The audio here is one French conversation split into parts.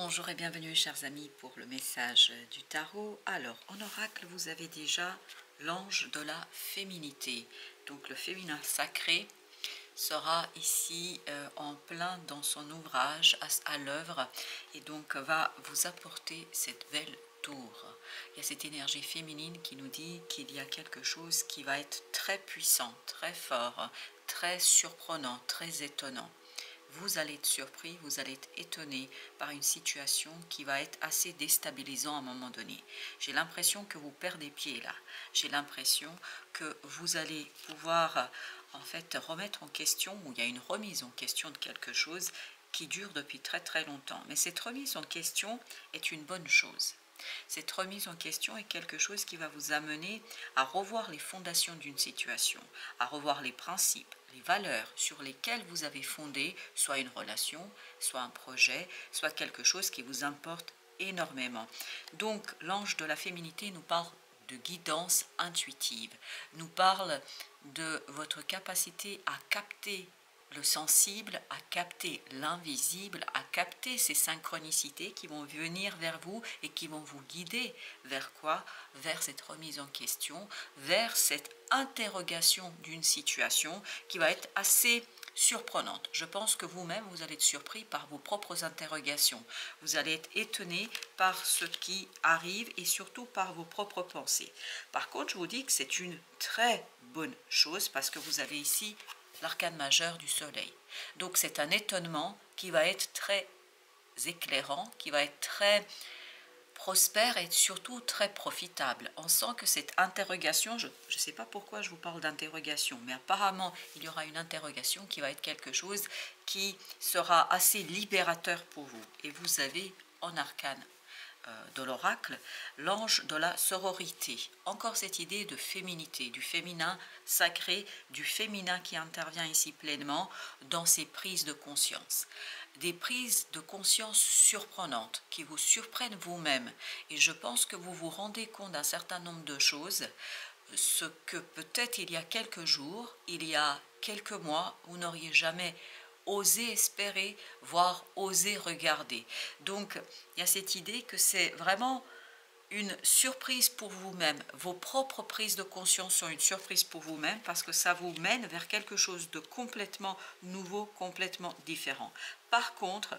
Bonjour et bienvenue chers amis pour le message du tarot. Alors en oracle vous avez déjà l'ange de la féminité. Donc le féminin sacré sera ici en plein dans son ouvrage à l'œuvre et donc va vous apporter cette belle tour. Il y a cette énergie féminine qui nous dit qu'il y a quelque chose qui va être très puissant, très fort, très surprenant, très étonnant. Vous allez être surpris, vous allez être étonné par une situation qui va être assez déstabilisante à un moment donné. J'ai l'impression que vous perdez pied là. J'ai l'impression que vous allez pouvoir en fait remettre en question, ou il y a une remise en question de quelque chose qui dure depuis très très longtemps. Mais cette remise en question est une bonne chose. Cette remise en question est quelque chose qui va vous amener à revoir les fondations d'une situation, à revoir les principes, les valeurs sur lesquelles vous avez fondé soit une relation, soit un projet, soit quelque chose qui vous importe énormément. Donc l'ange de la féminité nous parle de guidance intuitive, nous parle de votre capacité à capter le sensible, à capter l'invisible, à capter ces synchronicités qui vont venir vers vous et qui vont vous guider vers quoi? Vers cette remise en question, vers cette interrogation d'une situation qui va être assez surprenante. Je pense que vous-même, vous allez être surpris par vos propres interrogations. Vous allez être étonné par ce qui arrive et surtout par vos propres pensées. Par contre, je vous dis que c'est une très bonne chose parce que vous avez ici l'arcane majeur du soleil. Donc c'est un étonnement qui va être très éclairant, qui va être très prospère et surtout très profitable. On sent que cette interrogation, je ne sais pas pourquoi je vous parle d'interrogation, mais apparemment il y aura une interrogation qui va être quelque chose qui sera assez libérateur pour vous. Et vous avez en arcane de l'oracle, l'ange de la sororité. Encore cette idée de féminité, du féminin sacré, du féminin qui intervient ici pleinement dans ces prises de conscience. Des prises de conscience surprenantes qui vous surprennent vous-même. Et je pense que vous vous rendez compte d'un certain nombre de choses, ce que peut-être il y a quelques jours, il y a quelques mois, vous n'auriez jamais oser espérer, voire oser regarder. Donc, il y a cette idée que c'est vraiment une surprise pour vous-même. Vos propres prises de conscience sont une surprise pour vous-même parce que ça vous mène vers quelque chose de complètement nouveau, complètement différent. Par contre,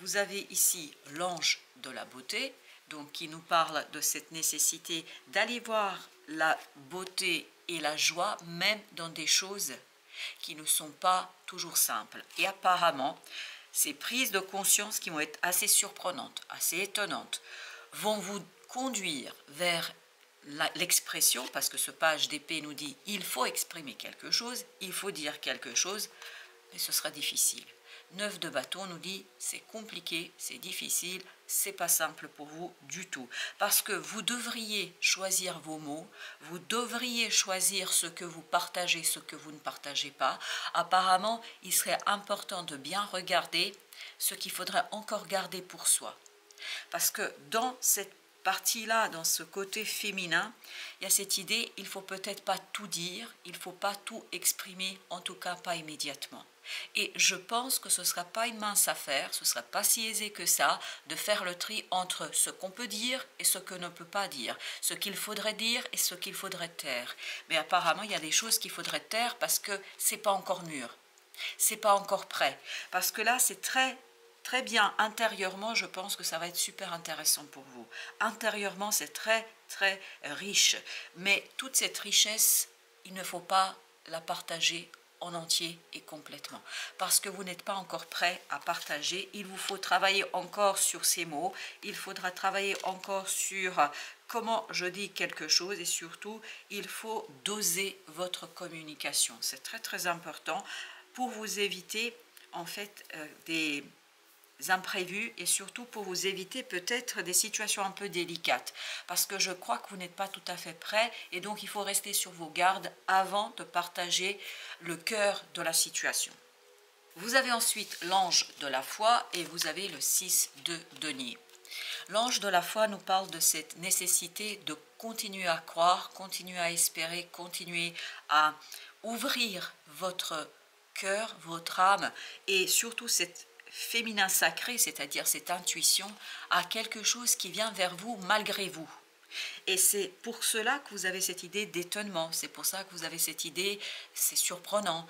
vous avez ici l'ange de la beauté, donc qui nous parle de cette nécessité d'aller voir la beauté et la joie même dans des choses qui ne sont pas toujours simples. Et apparemment, ces prises de conscience qui vont être assez surprenantes, assez étonnantes, vont vous conduire vers l'expression, parce que ce page d'épée nous dit il faut exprimer quelque chose, il faut dire quelque chose, mais ce sera difficile. 9 de bâton nous dit c'est compliqué, c'est difficile, c'est pas simple pour vous du tout. Parce que vous devriez choisir vos mots, vous devriez choisir ce que vous partagez, ce que vous ne partagez pas. Apparemment, il serait important de bien regarder ce qu'il faudrait encore garder pour soi. Parce que dans cette partie-là, dans ce côté féminin, il y a cette idée, il ne faut peut-être pas tout dire, il ne faut pas tout exprimer, en tout cas pas immédiatement. Et je pense que ce ne sera pas une mince affaire, ce ne sera pas si aisé que ça, de faire le tri entre ce qu'on peut dire et ce qu'on ne peut pas dire, ce qu'il faudrait dire et ce qu'il faudrait taire. Mais apparemment, il y a des choses qu'il faudrait taire parce que ce n'est pas encore mûr, ce n'est pas encore prêt. Parce que là, c'est très bien intérieurement, je pense que ça va être super intéressant pour vous. Intérieurement, c'est très riche. Mais toute cette richesse, il ne faut pas la partager en entier et complètement. Parce que vous n'êtes pas encore prêt à partager. Il vous faut travailler encore sur ces mots. Il faudra travailler encore sur comment je dis quelque chose. Et surtout, il faut doser votre communication. C'est très important pour vous éviter en fait des imprévus et surtout pour vous éviter peut-être des situations un peu délicates parce que je crois que vous n'êtes pas tout à fait prêt et donc il faut rester sur vos gardes avant de partager le cœur de la situation. Vous avez ensuite l'ange de la foi et vous avez le 6 de denier. L'ange de la foi nous parle de cette nécessité de continuer à croire, continuer à espérer, continuer à ouvrir votre cœur, votre âme et surtout cette féminin sacré, c'est-à-dire cette intuition, à quelque chose qui vient vers vous malgré vous. Et c'est pour cela que vous avez cette idée d'étonnement, c'est pour ça que vous avez cette idée, c'est surprenant.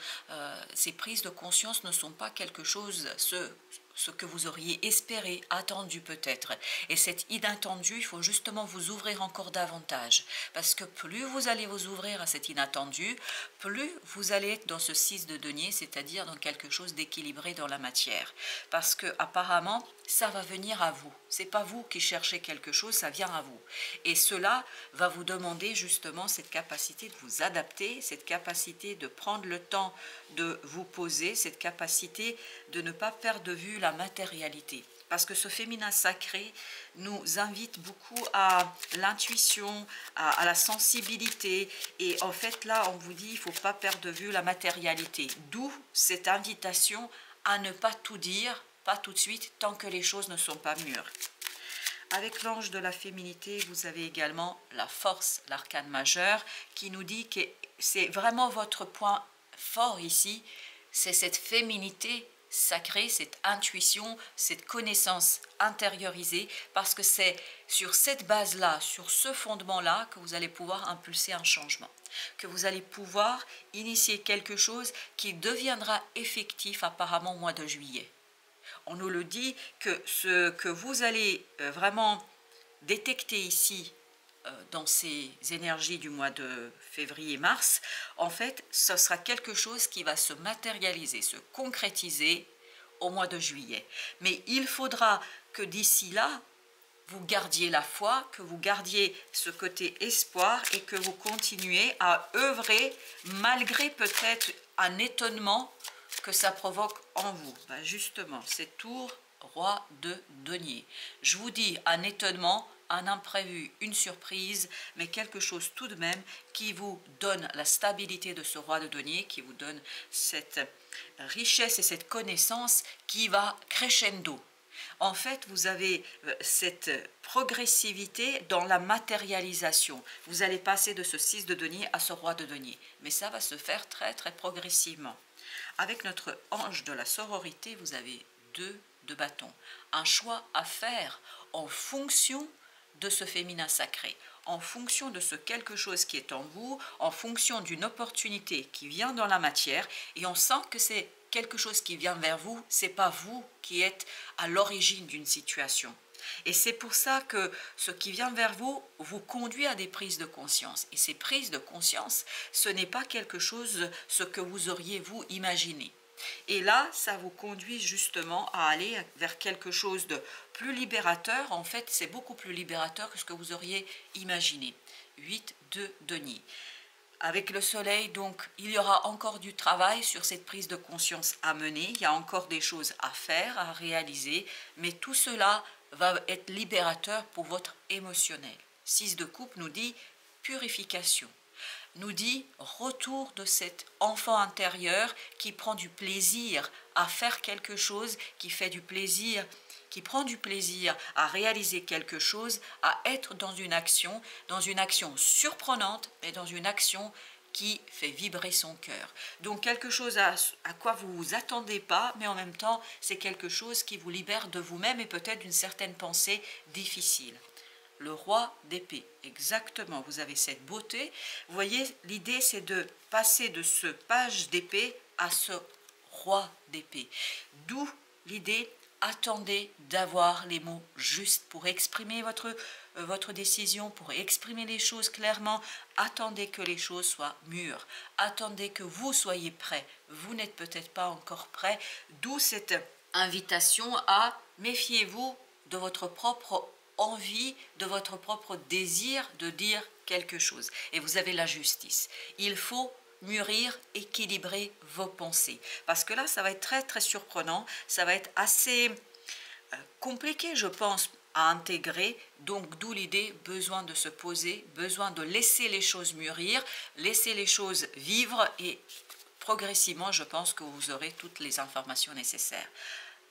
Ces prises de conscience ne sont pas quelque chose, ce que vous auriez espéré, attendu peut-être. Et cet inattendu, il faut justement vous ouvrir encore davantage. Parce que plus vous allez vous ouvrir à cet inattendu, plus vous allez être dans ce 6 de denier, c'est-à-dire dans quelque chose d'équilibré dans la matière. Parce que apparemment, ça va venir à vous. C'est pas vous qui cherchez quelque chose, ça vient à vous. Et cela va vous demander justement cette capacité de vous adapter, cette capacité de prendre le temps de vous poser, cette capacité de ne pas perdre de vue la matérialité. Parce que ce féminin sacré nous invite beaucoup à l'intuition, à la sensibilité. Et en fait, là, on vous dit, il ne faut pas perdre de vue la matérialité. D'où cette invitation à ne pas tout dire, pas tout de suite, tant que les choses ne sont pas mûres. Avec l'ange de la féminité, vous avez également la force, l'arcane majeur, qui nous dit que c'est vraiment votre point fort ici, c'est cette féminité sacrée, cette intuition, cette connaissance intériorisée, parce que c'est sur cette base-là, sur ce fondement-là, que vous allez pouvoir impulser un changement, que vous allez pouvoir initier quelque chose qui deviendra effectif apparemment au mois de juillet. On nous le dit que ce que vous allez vraiment détecter ici dans ces énergies du mois de février-mars, en fait, ce sera quelque chose qui va se matérialiser, se concrétiser au mois de juillet. Mais il faudra que d'ici là, vous gardiez la foi, que vous gardiez ce côté espoir et que vous continuez à œuvrer malgré peut-être un étonnement que ça provoque en vous. Ben justement, c'est tour roi de denier. Je vous dis un étonnement, un imprévu, une surprise, mais quelque chose tout de même qui vous donne la stabilité de ce roi de denier, qui vous donne cette richesse et cette connaissance qui va crescendo. En fait, vous avez cette progressivité dans la matérialisation. Vous allez passer de ce 6 de denier à ce roi de denier, mais ça va se faire très très progressivement. Avec notre ange de la sororité, vous avez 2 de bâton. Un choix à faire en fonction de ce féminin sacré, en fonction de ce quelque chose qui est en vous, en fonction d'une opportunité qui vient dans la matière, et on sent que c'est quelque chose qui vient vers vous, c'est pas vous qui êtes à l'origine d'une situation. Et c'est pour ça que ce qui vient vers vous vous conduit à des prises de conscience. Et ces prises de conscience, ce n'est pas quelque chose ce que vous auriez vous imaginé. Et là, ça vous conduit justement à aller vers quelque chose de plus libérateur. En fait, c'est beaucoup plus libérateur que ce que vous auriez imaginé. 8 de denier. Avec le soleil, donc, il y aura encore du travail sur cette prise de conscience à mener. Il y a encore des choses à faire, à réaliser. Mais tout cela va être libérateur pour votre émotionnel. 6 de coupe nous dit purification, nous dit retour de cet enfant intérieur qui prend du plaisir à faire quelque chose, qui fait du plaisir, qui prend du plaisir à réaliser quelque chose, à être dans une action surprenante, mais dans une action qui fait vibrer son cœur. Donc quelque chose à quoi vous ne vous attendez pas, mais en même temps, c'est quelque chose qui vous libère de vous-même et peut-être d'une certaine pensée difficile. Le roi d'épée, exactement, vous avez cette beauté. Vous voyez, l'idée c'est de passer de ce page d'épée à ce roi d'épée. D'où l'idée, attendez d'avoir les mots justes pour exprimer votre décision, pour exprimer les choses clairement. Attendez que les choses soient mûres. Attendez que vous soyez prêts. Vous n'êtes peut-être pas encore prêts. D'où cette invitation à méfiez-vous de votre propre envie, de votre propre désir de dire quelque chose. Et vous avez la justice. Il faut mûrir, équilibrer vos pensées. Parce que là, ça va être très très surprenant. Ça va être assez compliqué, je pense, à intégrer. Donc, d'où l'idée, besoin de se poser, besoin de laisser les choses mûrir, laisser les choses vivre et progressivement, je pense que vous aurez toutes les informations nécessaires.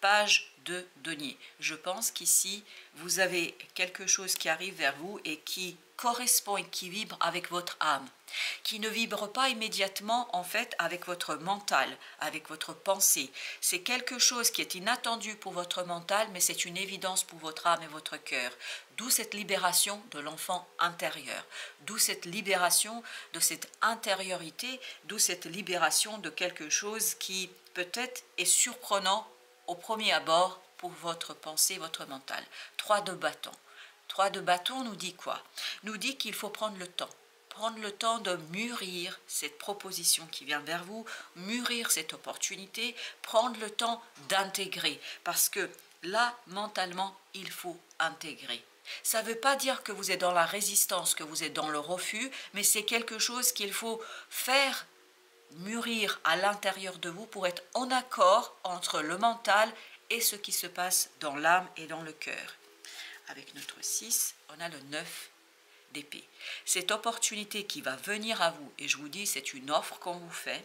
page de denier. Je pense qu'ici, vous avez quelque chose qui arrive vers vous et qui correspond et qui vibre avec votre âme, qui ne vibre pas immédiatement en fait avec votre mental, avec votre pensée. C'est quelque chose qui est inattendu pour votre mental, mais c'est une évidence pour votre âme et votre cœur. D'où cette libération de l'enfant intérieur, d'où cette libération de cette intériorité, d'où cette libération de quelque chose qui peut-être est surprenant au premier abord pour votre pensée, votre mental. 3 de bâton. 3 de bâton nous dit quoi? Nous dit qu'il faut prendre le temps. Prendre le temps de mûrir cette proposition qui vient vers vous, mûrir cette opportunité, prendre le temps d'intégrer. Parce que là, mentalement, il faut intégrer. Ça ne veut pas dire que vous êtes dans la résistance, que vous êtes dans le refus, mais c'est quelque chose qu'il faut faire mûrir à l'intérieur de vous pour être en accord entre le mental et ce qui se passe dans l'âme et dans le cœur. Avec notre 6, on a le 9 d'épée. Cette opportunité qui va venir à vous, et je vous dis, c'est une offre qu'on vous fait,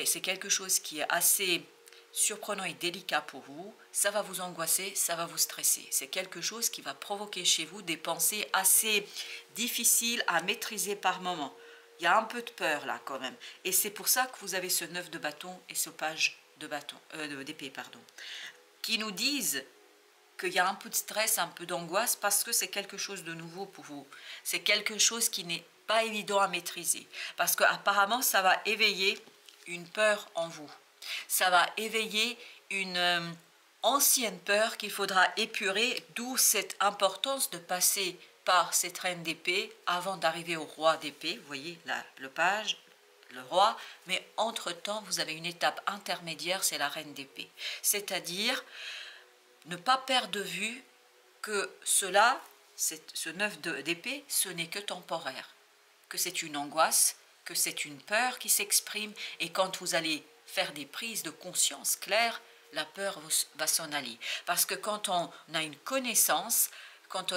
c'est quelque chose qui est assez surprenant et délicat pour vous, ça va vous angoisser, ça va vous stresser. C'est quelque chose qui va provoquer chez vous des pensées assez difficiles à maîtriser par moment. Il y a un peu de peur là quand même. Et c'est pour ça que vous avez ce 9 de bâton et ce page de bâton, d'épée, pardon, qui nous disent qu'il y a un peu de stress, un peu d'angoisse parce que c'est quelque chose de nouveau pour vous. C'est quelque chose qui n'est pas évident à maîtriser parce qu'apparemment ça va éveiller une peur en vous. Ça va éveiller une ancienne peur qu'il faudra épurer, d'où cette importance de passer par cette reine d'épée avant d'arriver au roi d'épée. Vous voyez là, le page, le roi, mais entre-temps, vous avez une étape intermédiaire, c'est la reine d'épée. C'est-à-dire ne pas perdre de vue que cela, ce 9 d'épée, ce n'est que temporaire, que c'est une angoisse, que c'est une peur qui s'exprime, et quand vous allez faire des prises de conscience claires, la peur va s'en aller. Parce que quand on a une connaissance, quand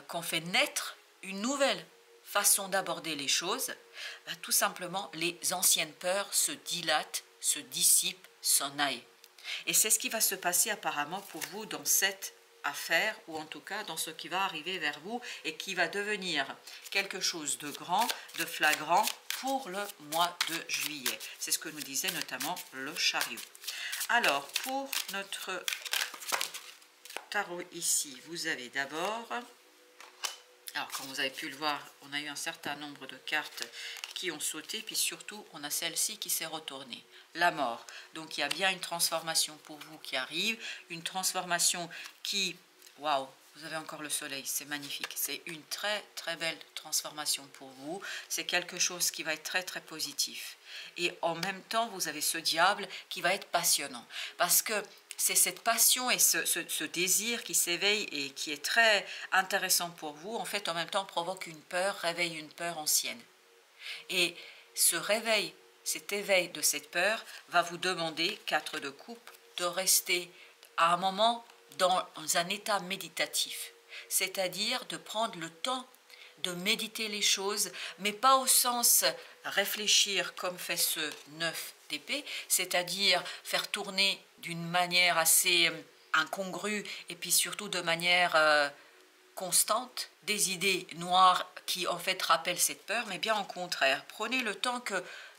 qu'on fait naître une nouvelle façon d'aborder les choses, tout simplement les anciennes peurs se dilatent, se dissipent, s'en aillent. Et c'est ce qui va se passer apparemment pour vous dans cette affaire, ou en tout cas dans ce qui va arriver vers vous et qui va devenir quelque chose de grand, de flagrant pour le mois de juillet. C'est ce que nous disait notamment le chariot. Alors, pour notre tarot ici, vous avez d'abord, alors comme vous avez pu le voir, on a eu un certain nombre de cartes qui ont sauté, puis surtout on a celle-ci qui s'est retournée, la mort. Donc il y a bien une transformation pour vous qui arrive, une transformation qui, waouh, vous avez encore le soleil, c'est magnifique, c'est une très très belle transformation pour vous, c'est quelque chose qui va être très très positif. Et en même temps, vous avez ce diable qui va être passionnant, parce que c'est cette passion et ce désir qui s'éveille et qui est très intéressant pour vous, en fait en même temps provoque une peur, réveille une peur ancienne. Et ce réveil, cet éveil de cette peur va vous demander, 4 de coupe, de rester à un moment dans un état méditatif, c'est-à-dire de prendre le temps de méditer les choses, mais pas au sens réfléchir comme fait ce 9 d'épée, c'est-à-dire faire tourner d'une manière assez incongrue et puis surtout de manière constante des idées noires qui en fait rappellent cette peur, mais bien au contraire, prenez le temps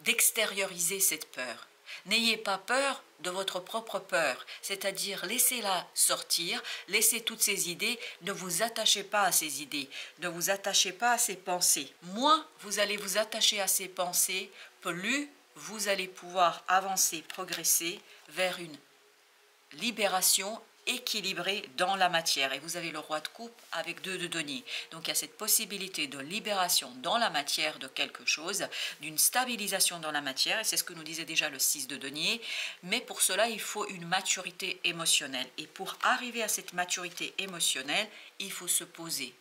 d'extérioriser cette peur. N'ayez pas peur de votre propre peur, c'est-à-dire laissez-la sortir, laissez toutes ces idées, ne vous attachez pas à ces idées, ne vous attachez pas à ces pensées. Moins vous allez vous attacher à ces pensées, plus vous allez pouvoir avancer, progresser vers une libération équilibrée dans la matière. Et vous avez le roi de coupe avec 2 de denier. Donc il y a cette possibilité de libération dans la matière de quelque chose, d'une stabilisation dans la matière, et c'est ce que nous disait déjà le 6 de denier. Mais pour cela, il faut une maturité émotionnelle. Et pour arriver à cette maturité émotionnelle, il faut se poser.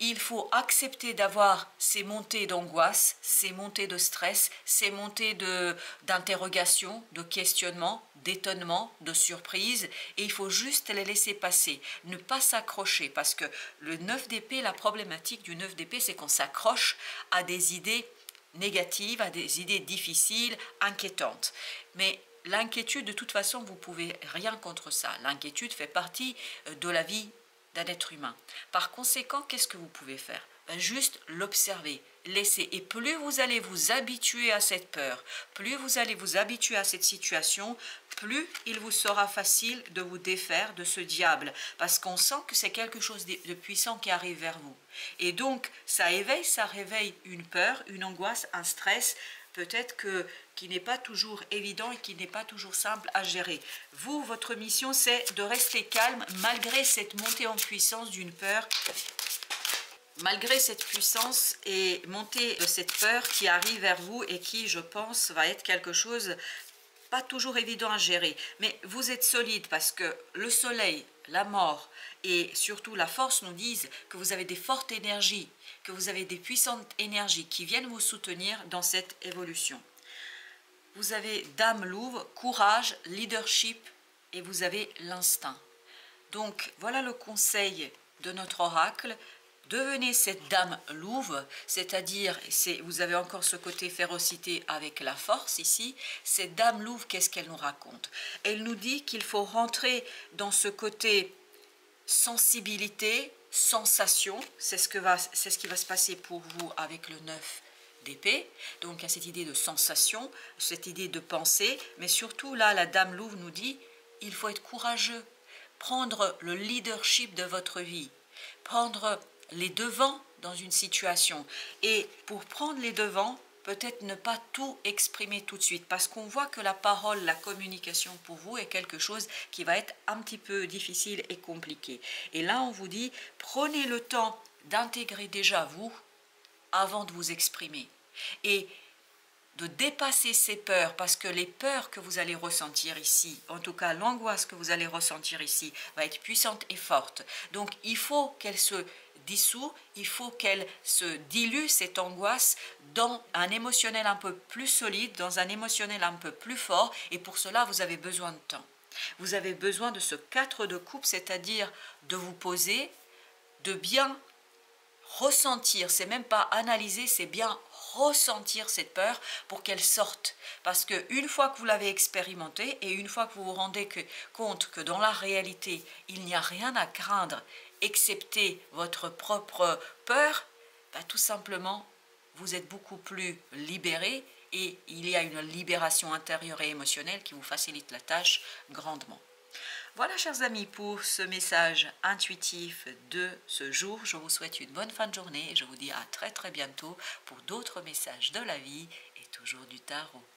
Il faut accepter d'avoir ces montées d'angoisse, ces montées de stress, ces montées d'interrogation, de questionnement, d'étonnement, de surprise, et il faut juste les laisser passer, ne pas s'accrocher, parce que le 9 d'épée, la problématique du 9 d'épée, c'est qu'on s'accroche à des idées négatives, à des idées difficiles, inquiétantes. Mais l'inquiétude, de toute façon, vous ne pouvez rien contre ça. L'inquiétude fait partie de la vie d'un être humain. Par conséquent, qu'est-ce que vous pouvez faire? Juste l'observer, laisser. Et plus vous allez vous habituer à cette peur, plus vous allez vous habituer à cette situation, plus il vous sera facile de vous défaire de ce diable. Parce qu'on sent que c'est quelque chose de puissant qui arrive vers vous. Et donc, ça réveille une peur, une angoisse, un stress, peut-être qui n'est pas toujours évident et qui n'est pas toujours simple à gérer. Vous, votre mission, c'est de rester calme malgré cette montée en puissance d'une peur, malgré cette puissance et montée de cette peur qui arrive vers vous et qui, je pense, va être quelque chose pas toujours évident à gérer. Mais vous êtes solide parce que le soleil, la mort et surtout la force nous disent que vous avez des fortes énergies, que vous avez des puissantes énergies qui viennent vous soutenir dans cette évolution. Vous avez Dame Louve, courage, leadership et vous avez l'instinct. Donc voilà le conseil de notre oracle. Devenez cette Dame Louve, c'est-à-dire, vous avez encore ce côté férocité avec la force ici. Cette Dame Louve, qu'est-ce qu'elle nous raconte? Elle nous dit qu'il faut rentrer dans ce côté sensibilité, sensation. C'est ce qui va se passer pour vous avec le 9 d'épée. Donc il y a cette idée de sensation, cette idée de pensée, mais surtout là, la Dame Louve nous dit, il faut être courageux, prendre le leadership de votre vie, prendre les devants dans une situation. Et pour prendre les devants, peut-être ne pas tout exprimer tout de suite, parce qu'on voit que la parole, la communication pour vous est quelque chose qui va être un petit peu difficile et compliqué. Et là, on vous dit, prenez le temps d'intégrer déjà vous avant de vous exprimer. Et de dépasser ces peurs, parce que les peurs que vous allez ressentir ici, en tout cas l'angoisse que vous allez ressentir ici, va être puissante et forte. Donc il faut qu'elle se dissout, il faut qu'elle se dilue, cette angoisse, dans un émotionnel un peu plus solide, dans un émotionnel un peu plus fort, et pour cela vous avez besoin de temps. Vous avez besoin de ce 4 de coupe, c'est-à-dire de vous poser, de bien ressentir, c'est même pas analyser, c'est bien ressentir cette peur pour qu'elle sorte. Parce qu'une fois que vous l'avez expérimenté et une fois que vous vous rendez compte que dans la réalité, il n'y a rien à craindre excepté votre propre peur, tout simplement, vous êtes beaucoup plus libéré et il y a une libération intérieure et émotionnelle qui vous facilite la tâche grandement. Voilà, chers amis, pour ce message intuitif de ce jour. Je vous souhaite une bonne fin de journée et je vous dis à très bientôt pour d'autres messages de la vie et toujours du tarot.